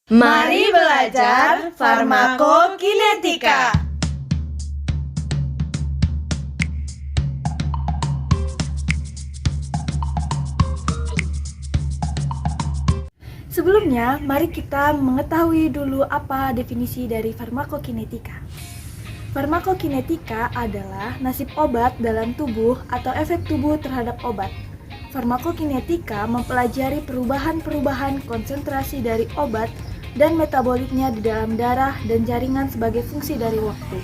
Mari belajar farmakokinetika. Sebelumnya, mari kita mengetahui dulu apa definisi dari farmakokinetika. Farmakokinetika adalah nasib obat dalam tubuh atau efek tubuh terhadap obat. Farmakokinetika mempelajari perubahan-perubahan konsentrasi dari obat dan metaboliknya di dalam darah dan jaringan sebagai fungsi dari waktu.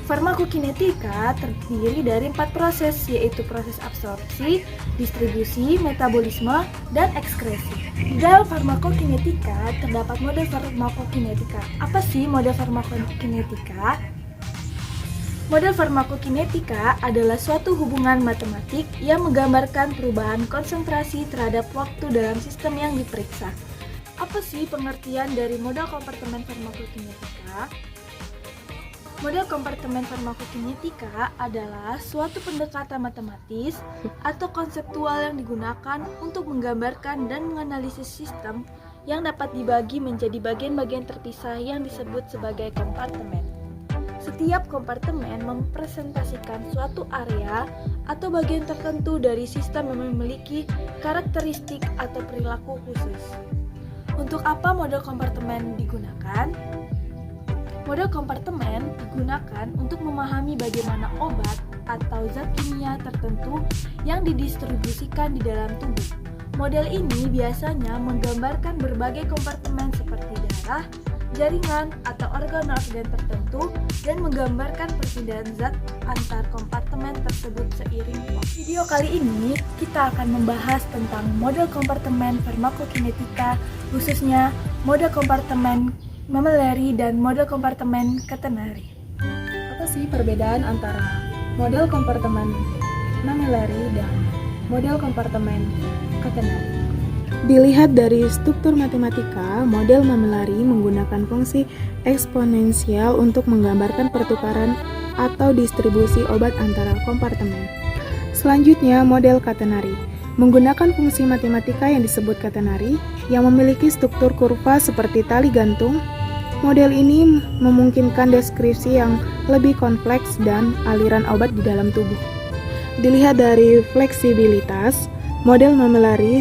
Farmakokinetika terdiri dari 4 proses, yaitu proses absorpsi, distribusi, metabolisme, dan ekskresi. Di dalam farmakokinetika terdapat model farmakokinetika. Apa sih model farmakokinetika? Model farmakokinetika adalah suatu hubungan matematik yang menggambarkan perubahan konsentrasi terhadap waktu dalam sistem yang diperiksa. Apa sih pengertian dari model kompartemen farmakokinetika? Model kompartemen farmakokinetika adalah suatu pendekatan matematis atau konseptual yang digunakan untuk menggambarkan dan menganalisis sistem yang dapat dibagi menjadi bagian-bagian terpisah yang disebut sebagai kompartemen. Setiap kompartemen mempresentasikan suatu area atau bagian tertentu dari sistem yang memiliki karakteristik atau perilaku khusus. Untuk apa model kompartemen digunakan? Model kompartemen digunakan untuk memahami bagaimana obat atau zat kimia tertentu yang didistribusikan di dalam tubuh. Model ini biasanya menggambarkan berbagai kompartemen seperti darah, jaringan, atau organ-organ tertentu dan menggambarkan perpindahan zat antar kompartemen tersebut seiring waktu. Video kali ini kita akan membahas tentang model kompartemen farmakokinetika, khususnya model kompartemen mammillary dan model kompartemen catenary. Apa sih perbedaan antara model kompartemen mammillary dan model kompartemen catenary? Dilihat dari struktur matematika, model mammillary menggunakan fungsi eksponensial untuk menggambarkan pertukaran atau distribusi obat antara kompartemen. Selanjutnya, model catenary menggunakan fungsi matematika yang disebut catenary yang memiliki struktur kurva seperti tali gantung. Model ini memungkinkan deskripsi yang lebih kompleks dan aliran obat di dalam tubuh. Dilihat dari fleksibilitas, model mammillary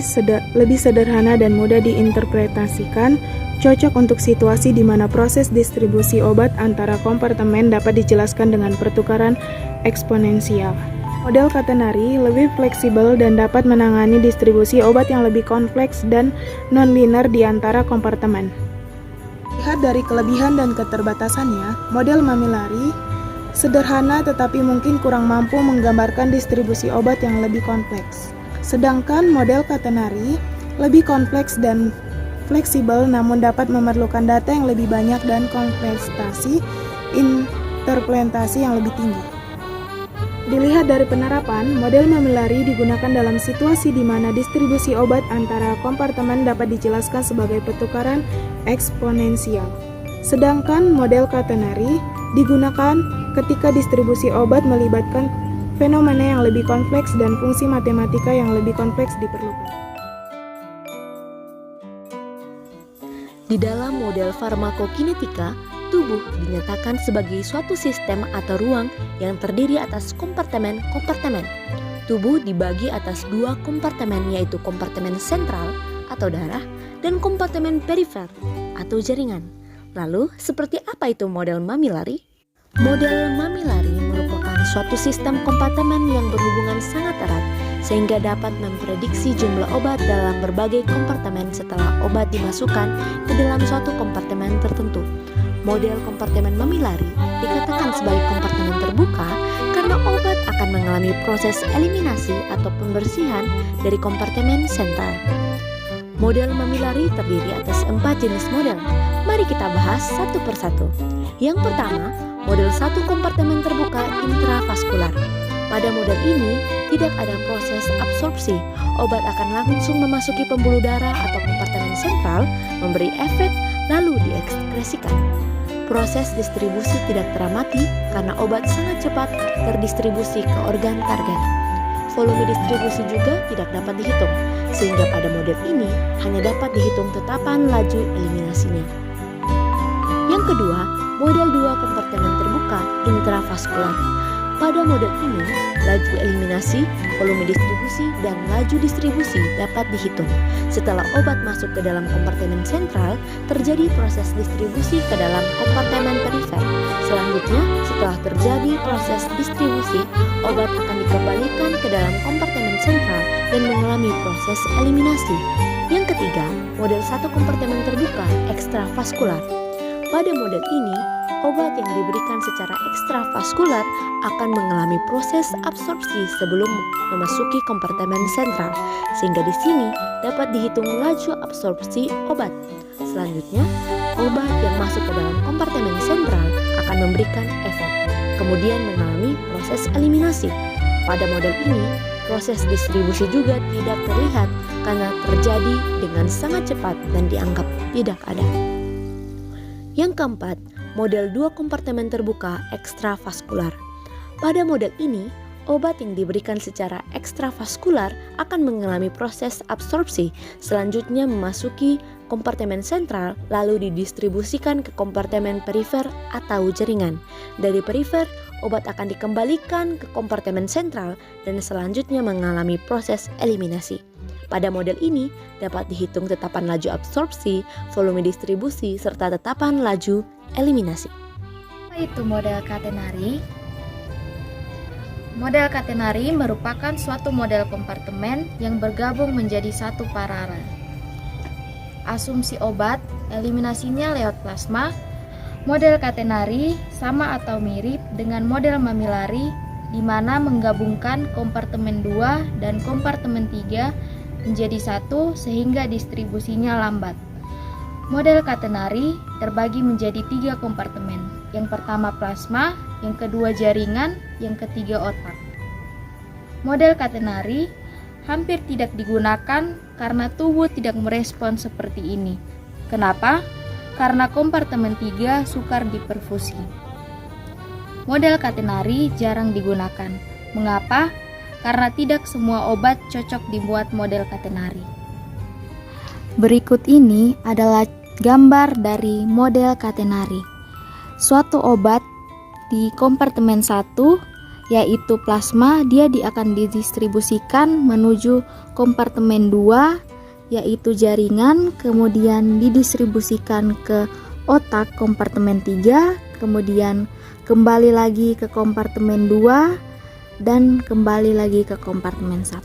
lebih sederhana dan mudah diinterpretasikan, cocok untuk situasi di mana proses distribusi obat antara kompartemen dapat dijelaskan dengan pertukaran eksponensial. Model catenary lebih fleksibel dan dapat menangani distribusi obat yang lebih kompleks dan non-linear di antara kompartemen. Lihat dari kelebihan dan keterbatasannya, model mammillary sederhana tetapi mungkin kurang mampu menggambarkan distribusi obat yang lebih kompleks. Sedangkan model catenary lebih kompleks dan fleksibel namun dapat memerlukan data yang lebih banyak dan kompleksitas interpretasi yang lebih tinggi. Dilihat dari penerapan, model mammillary digunakan dalam situasi di mana distribusi obat antara kompartemen dapat dijelaskan sebagai pertukaran eksponensial. Sedangkan model catenary digunakan ketika distribusi obat melibatkan fenomena yang lebih kompleks dan fungsi matematika yang lebih kompleks diperlukan. Di dalam model farmakokinetika, tubuh dinyatakan sebagai suatu sistem atau ruang yang terdiri atas kompartemen-kompartemen. Tubuh dibagi atas 2 kompartemen, yaitu kompartemen sentral atau darah dan kompartemen perifer atau jaringan. Lalu, seperti apa itu model mammillary? Model mammillary merupakan suatu sistem kompartemen yang berhubungan sangat erat sehingga dapat memprediksi jumlah obat dalam berbagai kompartemen setelah obat dimasukkan ke dalam suatu kompartemen tertentu. Model kompartemen mammillary dikatakan sebagai kompartemen terbuka karena obat akan mengalami proses eliminasi atau pembersihan dari kompartemen sentral. Model mammillary terdiri atas 4 jenis model. Mari kita bahas satu persatu. Yang pertama, model 1 kompartemen terbuka intravaskular. Pada model ini, tidak ada proses absorpsi. Obat akan langsung memasuki pembuluh darah atau kompartemen sentral, memberi efek, lalu diekskresikan. Proses distribusi tidak teramati karena obat sangat cepat terdistribusi ke organ target. volume distribusi juga tidak dapat dihitung, sehingga pada model ini hanya dapat dihitung tetapan laju eliminasinya. Yang kedua, model 2 kompartemen terbuka intravaskular. Pada model ini, laju eliminasi, volume distribusi, dan laju distribusi dapat dihitung. Setelah obat masuk ke dalam kompartemen sentral, terjadi proses distribusi ke dalam kompartemen perifer. Selanjutnya, setelah terjadi proses distribusi, obat akan dikembalikan ke dalam kompartemen sentral dan mengalami proses eliminasi. Yang ketiga, model 1 kompartemen terbuka ekstravaskular. Pada model ini, obat yang diberikan secara ekstravaskular akan mengalami proses absorpsi sebelum memasuki kompartemen sentral, sehingga di sini dapat dihitung laju absorpsi obat. Selanjutnya, obat yang masuk ke dalam kompartemen sentral akan memberikan efek, kemudian mengalami proses eliminasi. Pada model ini, proses distribusi juga tidak terlihat karena terjadi dengan sangat cepat dan dianggap tidak ada. Yang keempat, model 2 kompartemen terbuka ekstravaskular. Pada model ini, obat yang diberikan secara ekstravaskular akan mengalami proses absorpsi, selanjutnya memasuki kompartemen sentral lalu didistribusikan ke kompartemen perifer atau jaringan. Dari perifer, obat akan dikembalikan ke kompartemen sentral dan selanjutnya mengalami proses eliminasi. Pada model ini dapat dihitung tetapan laju absorpsi, volume distribusi, serta tetapan laju eliminasi. Apa itu model katenari? Model katenari merupakan suatu model kompartemen yang bergabung menjadi satu paralel. Asumsi obat, eliminasinya lewat plasma. Model katenari sama atau mirip dengan model mamilari di mana menggabungkan kompartemen 2 dan kompartemen 3 menjadi satu sehingga distribusinya lambat. Model katenari terbagi menjadi 3 kompartemen. Yang pertama plasma, yang kedua jaringan, yang ketiga otak. Model katenari hampir tidak digunakan karena tubuh tidak merespon seperti ini. Kenapa? Karena kompartemen 3 sukar diperfusi. Model katenari jarang digunakan. Mengapa? Karena tidak semua obat cocok dibuat model katenari. Berikut ini adalah gambar dari model katenari. Suatu obat di kompartemen 1 yaitu plasma, dia akan didistribusikan menuju kompartemen 2 yaitu jaringan, kemudian didistribusikan ke otak kompartemen 3, kemudian kembali lagi ke kompartemen 2 dan kembali lagi ke kompartemen 1.